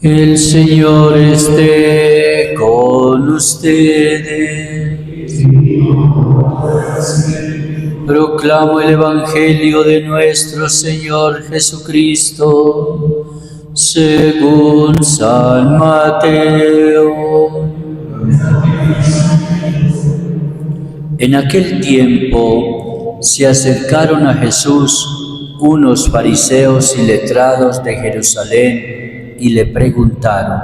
El Señor esté con ustedes. Proclamo el Evangelio de nuestro Señor Jesucristo según San Mateo. En aquel tiempo se acercaron a Jesús unos fariseos y letrados de Jerusalén y le preguntaron: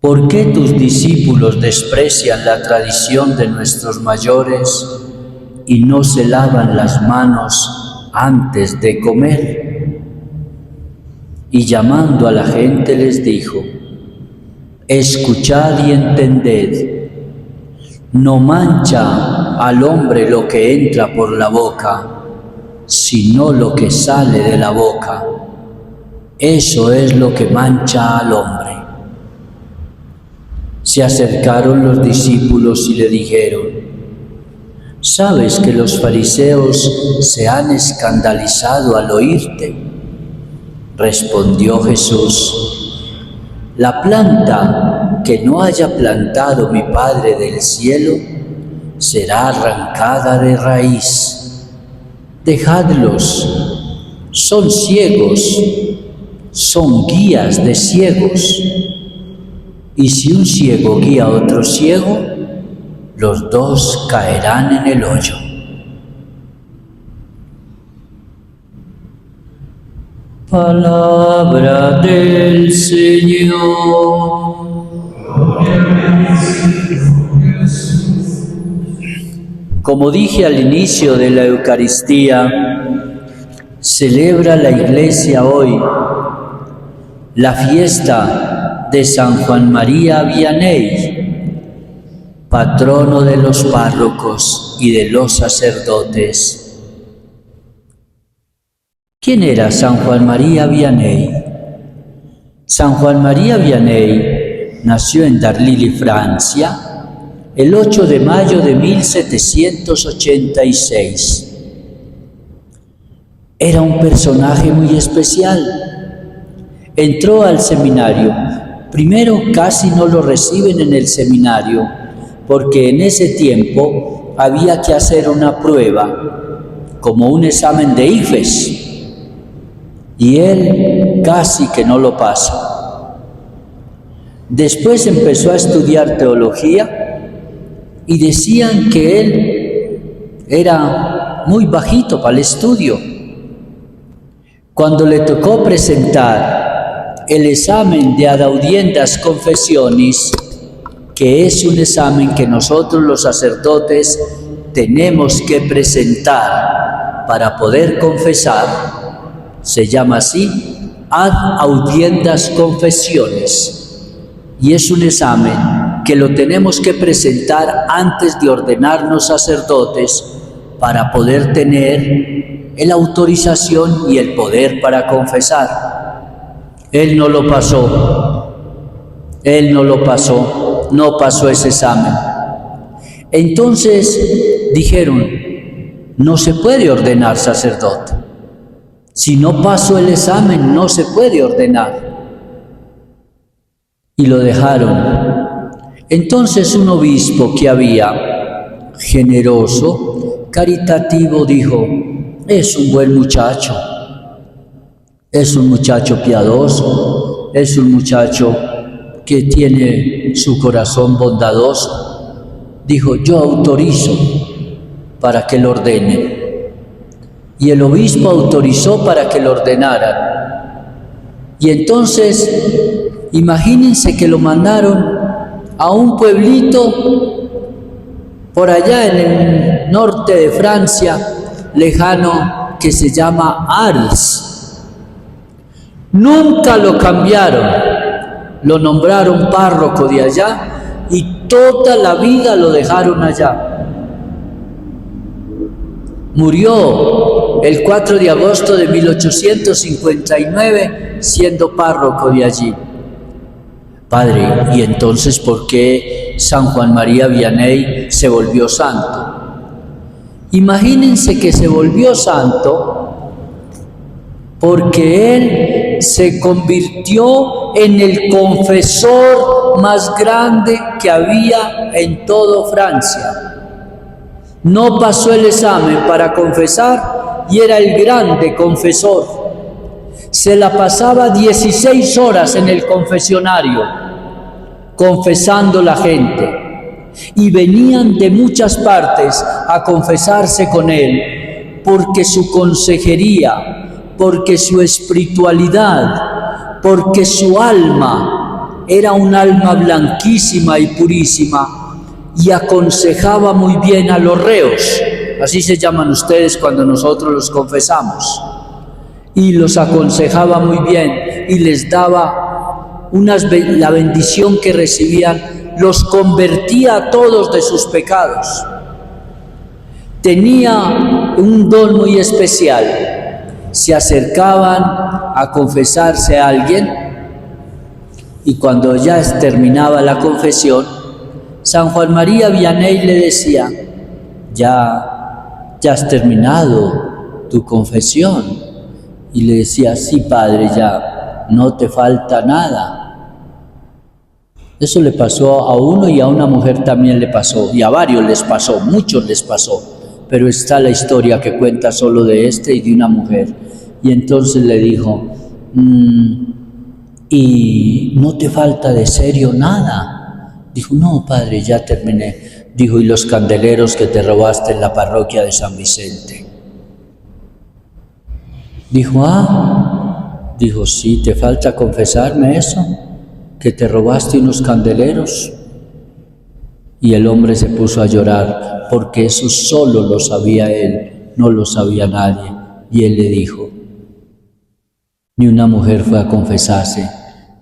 ¿por qué tus discípulos desprecian la tradición de nuestros mayores y no se lavan las manos antes de comer? Y llamando a la gente les dijo: escuchad y entended, no mancha al hombre lo que entra por la boca, sino lo que sale de la boca. Eso es lo que mancha al hombre. Se acercaron los discípulos y le dijeron: ¿sabes que los fariseos se han escandalizado al oírte? Respondió Jesús: la planta que no haya plantado mi Padre del cielo será arrancada de raíz. Dejadlos, son ciegos, son guías de ciegos. Y si un ciego guía a otro ciego, los dos caerán en el hoyo. Palabra del Señor. Como dije al inicio de la Eucaristía, celebra la Iglesia hoy la fiesta de San Juan María Vianney, patrono de los párrocos y de los sacerdotes. ¿Quién era San Juan María Vianney? San Juan María Vianney nació en Darlilly, Francia, el 8 de mayo de 1786. Era un personaje muy especial. Entró al seminario. Primero casi no lo reciben en el seminario, porque en ese tiempo había que hacer una prueba, como un examen de IFES, y él casi que no lo pasa. Después empezó a estudiar teología y decían que él era muy bajito para el estudio. Cuando le tocó presentar el examen de ad audiendas confessionis, que es un examen que nosotros los sacerdotes tenemos que presentar para poder confesar, se llama así, ad audiendas confessiones, y es un examen que lo tenemos que presentar antes de ordenarnos sacerdotes para poder tener la autorización y el poder para confesar. Él no lo pasó, no pasó ese examen. Entonces dijeron: no se puede ordenar sacerdote. Si no pasó el examen, no se puede ordenar. Y lo dejaron. Entonces un obispo que había, generoso, caritativo, dijo: es un buen muchacho. Es un muchacho piadoso, es un muchacho que tiene su corazón bondadoso. Dijo: yo autorizo para que lo ordenen. Y el obispo autorizó para que lo ordenaran. Y entonces, imagínense que lo mandaron a un pueblito por allá en el norte de Francia, lejano, que se llama Ars. Nunca lo cambiaron, lo nombraron párroco de allá y toda la vida lo dejaron allá. Murió el 4 de agosto de 1859 siendo párroco de allí. Padre, ¿y entonces por qué San Juan María Vianney se volvió santo? Imagínense que se volvió santo porque él se convirtió en el confesor más grande que había en toda Francia. No pasó el examen para confesar y era el grande confesor. Se la pasaba 16 horas en el confesionario, confesando la gente. Y venían de muchas partes a confesarse con él, porque su consejería, porque su espiritualidad, porque su alma era un alma blanquísima y purísima, y aconsejaba muy bien a los reos, así se llaman ustedes cuando nosotros los confesamos, y los aconsejaba muy bien y les daba la bendición que recibían, los convertía a todos de sus pecados. Tenía un don muy especial. Se acercaban a confesarse a alguien y cuando ya terminaba la confesión, San Juan María Vianney le decía: ya has terminado tu confesión. Y le decía: sí, padre, ya no te falta nada. Eso le pasó a uno y a una mujer también le pasó, y a varios les pasó, muchos les pasó, pero está la historia que cuenta solo de este y de una mujer. Y entonces le dijo: ¿y no te falta de serio nada? Dijo: no, padre, ya terminé. Dijo: ¿y los candeleros que te robaste en la parroquia de San Vicente? Dijo: dijo: sí, ¿te falta confesarme eso? ¿Que te robaste unos candeleros? Y el hombre se puso a llorar, porque eso solo lo sabía él, no lo sabía nadie. Y él le dijo, ni una mujer fue a confesarse.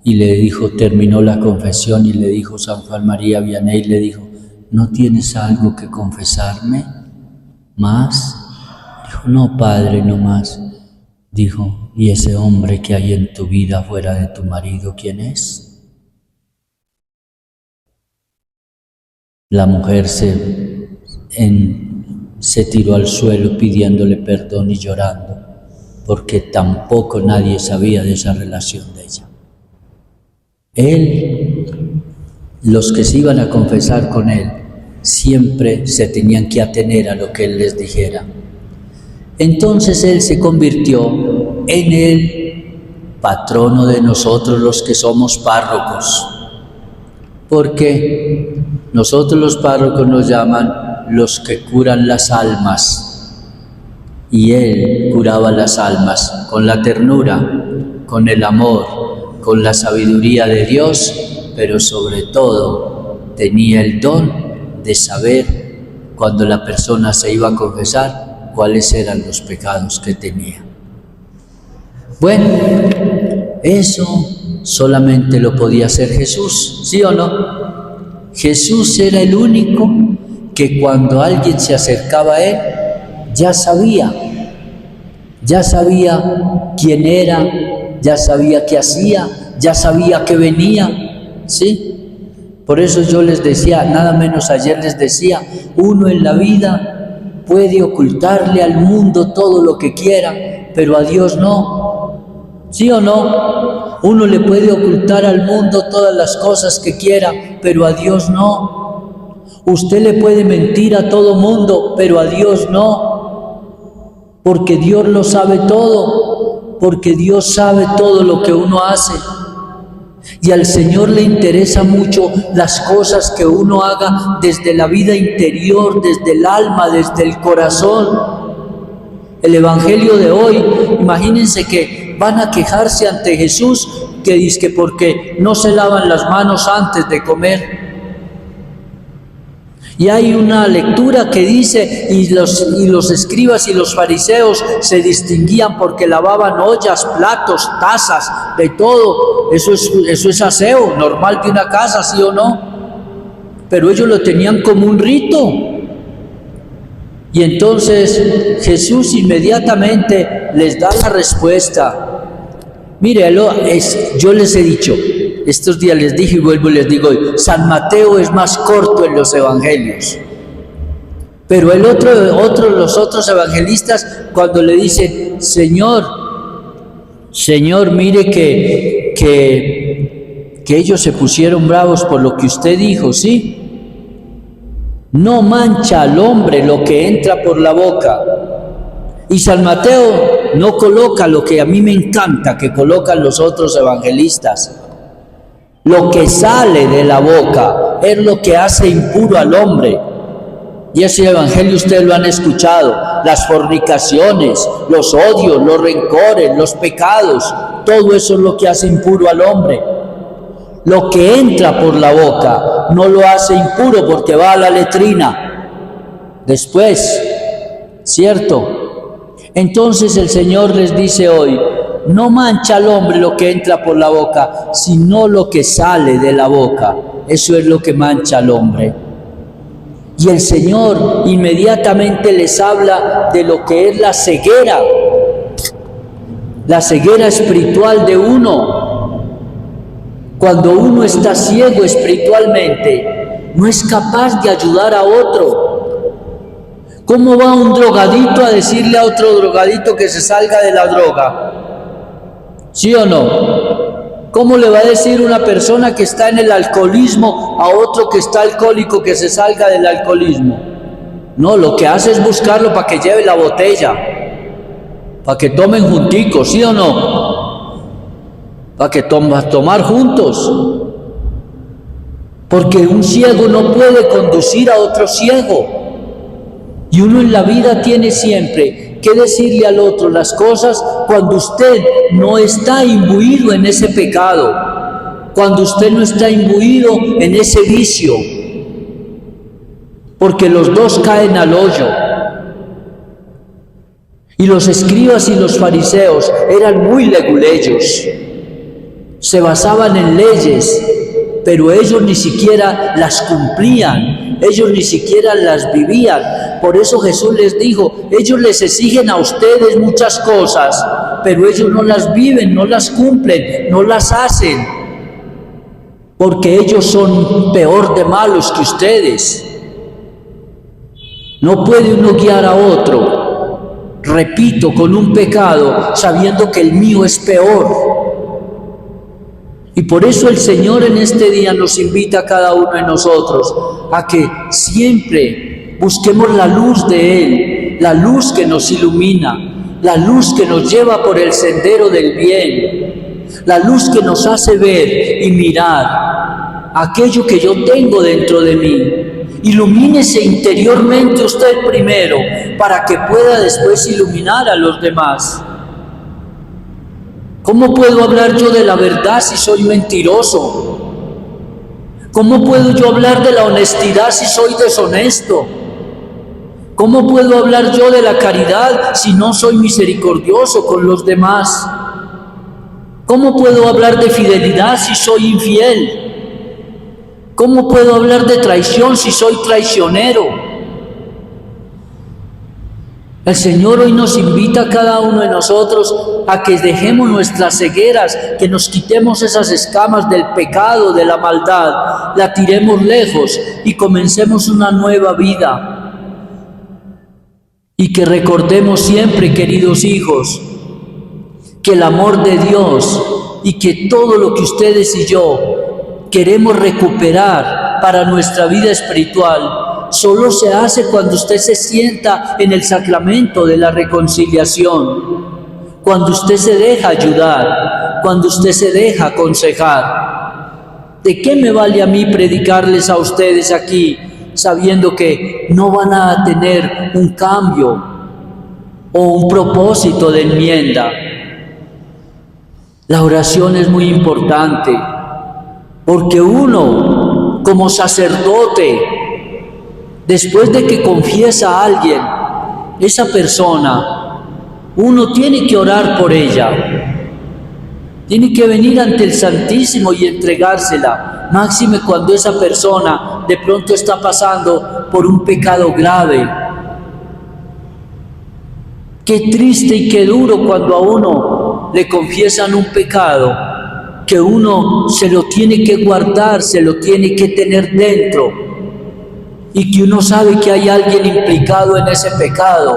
Y le dijo, terminó la confesión y le dijo San Juan María Vianney, le dijo: ¿no tienes algo que confesarme más? Dijo: no, padre, no más. Dijo: ¿y ese hombre que hay en tu vida fuera de tu marido, quién es? La mujer se tiró al suelo pidiéndole perdón y llorando, porque tampoco nadie sabía de esa relación de ella. Él, los que se iban a confesar con él, siempre se tenían que atener a lo que él les dijera. Entonces él se convirtió en el patrono de nosotros los que somos párrocos, porque nosotros los párrocos nos llaman los que curan las almas, y él curaba las almas con la ternura, con el amor, con la sabiduría de Dios, pero sobre todo tenía el don de saber cuando la persona se iba a confesar cuáles eran los pecados que tenía. Bueno, eso solamente lo podía hacer Jesús, ¿sí o no? Jesús era el único que cuando alguien se acercaba a él, ya sabía quién era, ya sabía qué hacía, ya sabía que venía, ¿sí? Por eso yo les decía, nada menos ayer les decía, uno en la vida puede ocultarle al mundo todo lo que quiera, pero a Dios no, ¿sí o no? Uno le puede ocultar al mundo todas las cosas que quiera, pero a Dios no. Usted le puede mentir a todo mundo, pero a Dios no, porque Dios lo sabe todo, porque Dios sabe todo lo que uno hace. Y al Señor le interesa mucho las cosas que uno haga desde la vida interior, desde el alma, desde el corazón. El Evangelio de hoy, imagínense que van a quejarse ante Jesús, que dice porque no se lavan las manos antes de comer. Y hay una lectura que dice, y los escribas y los fariseos se distinguían porque lavaban ollas, platos, tazas, de todo. Eso es aseo normal de una casa, ¿sí o no? Pero ellos lo tenían como un rito. Y entonces Jesús inmediatamente les da la respuesta. Mire, yo les he dicho, estos días les dije y vuelvo y les digo hoy, San Mateo es más corto en los evangelios. Pero los otros evangelistas, cuando le dicen, Señor, Señor, mire que ellos se pusieron bravos por lo que usted dijo, ¿sí? No mancha al hombre lo que entra por la boca. Y San Mateo no coloca lo que a mí me encanta que colocan los otros evangelistas. Lo que sale de la boca es lo que hace impuro al hombre. Y ese evangelio ustedes lo han escuchado. Las fornicaciones, los odios, los rencores, los pecados, todo eso es lo que hace impuro al hombre. Lo que entra por la boca no lo hace impuro porque va a la letrina después, ¿cierto? Entonces el Señor les dice hoy, no mancha al hombre lo que entra por la boca, sino lo que sale de la boca. Eso es lo que mancha al hombre. Y el Señor inmediatamente les habla de lo que es la ceguera espiritual de uno. Cuando uno está ciego espiritualmente, no es capaz de ayudar a otro. ¿Cómo va un drogadito a decirle a otro drogadito que se salga de la droga? ¿Sí o no? ¿Cómo le va a decir una persona que está en el alcoholismo a otro que está alcohólico que se salga del alcoholismo? No, lo que hace es buscarlo para que lleve la botella, para que tomen junticos, ¿sí o no? Para que tomar juntos. Porque un ciego no puede conducir a otro ciego. Y uno en la vida tiene siempre que decirle al otro las cosas cuando usted no está imbuido en ese pecado, cuando usted no está imbuido en ese vicio, porque los dos caen al hoyo. Y los escribas y los fariseos eran muy leguleyos, se basaban en leyes, pero ellos ni siquiera las cumplían, ellos ni siquiera las vivían. Por eso Jesús les dijo, ellos les exigen a ustedes muchas cosas, pero ellos no las viven, no las cumplen, no las hacen, porque ellos son peor de malos que ustedes. No puede uno guiar a otro, repito, con un pecado, sabiendo que el mío es peor. Y por eso el Señor en este día nos invita a cada uno de nosotros a que siempre busquemos la luz de Él, la luz que nos ilumina, la luz que nos lleva por el sendero del bien, la luz que nos hace ver y mirar aquello que yo tengo dentro de mí. Ilumínese interiormente usted primero para que pueda después iluminar a los demás. ¿Cómo puedo hablar yo de la verdad si soy mentiroso? ¿Cómo puedo yo hablar de la honestidad si soy deshonesto? ¿Cómo puedo hablar yo de la caridad si no soy misericordioso con los demás? ¿Cómo puedo hablar de fidelidad si soy infiel? ¿Cómo puedo hablar de traición si soy traicionero? El Señor hoy nos invita a cada uno de nosotros a que dejemos nuestras cegueras, que nos quitemos esas escamas del pecado, de la maldad, la tiremos lejos y comencemos una nueva vida. Y que recordemos siempre, queridos hijos, que el amor de Dios y que todo lo que ustedes y yo queremos recuperar para nuestra vida espiritual solo se hace cuando usted se sienta en el sacramento de la reconciliación, cuando usted se deja ayudar, cuando usted se deja aconsejar. ¿De qué me vale a mí predicarles a ustedes aquí sabiendo que no van a tener un cambio o un propósito de enmienda? La oración es muy importante, porque uno, como sacerdote, después de que confiesa a alguien, esa persona, uno tiene que orar por ella, tiene que venir ante el Santísimo y entregársela, máxime cuando esa persona de pronto está pasando por un pecado grave. Qué triste y qué duro cuando a uno le confiesan un pecado, que uno se lo tiene que guardar, se lo tiene que tener dentro, y que uno sabe que hay alguien implicado en ese pecado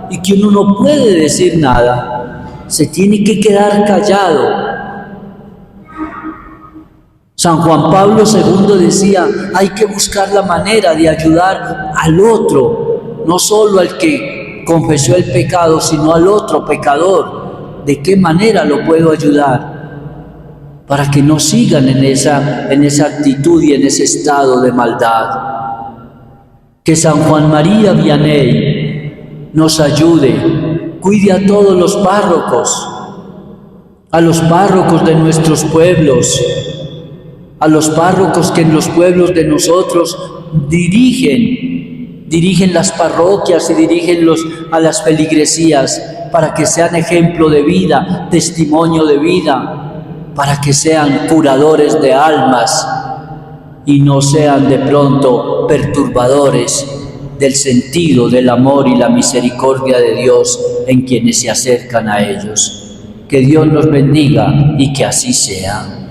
y que uno no puede decir nada. se tiene que quedar callado. San Juan Pablo II decía, hay que buscar la manera de ayudar al otro, no solo al que confesó el pecado, sino al otro pecador. ¿De qué manera lo puedo ayudar? Para que no sigan en esa actitud y en ese estado de maldad. Que San Juan María Vianney nos ayude, cuide a todos los párrocos, a los párrocos de nuestros pueblos, a los párrocos que en los pueblos de nosotros dirigen las parroquias y dirigen a las feligresías, para que sean ejemplo de vida, testimonio de vida, para que sean curadores de almas y no sean de pronto perturbadores del sentido del amor y la misericordia de Dios en quienes se acercan a ellos. Que Dios los bendiga y que así sea.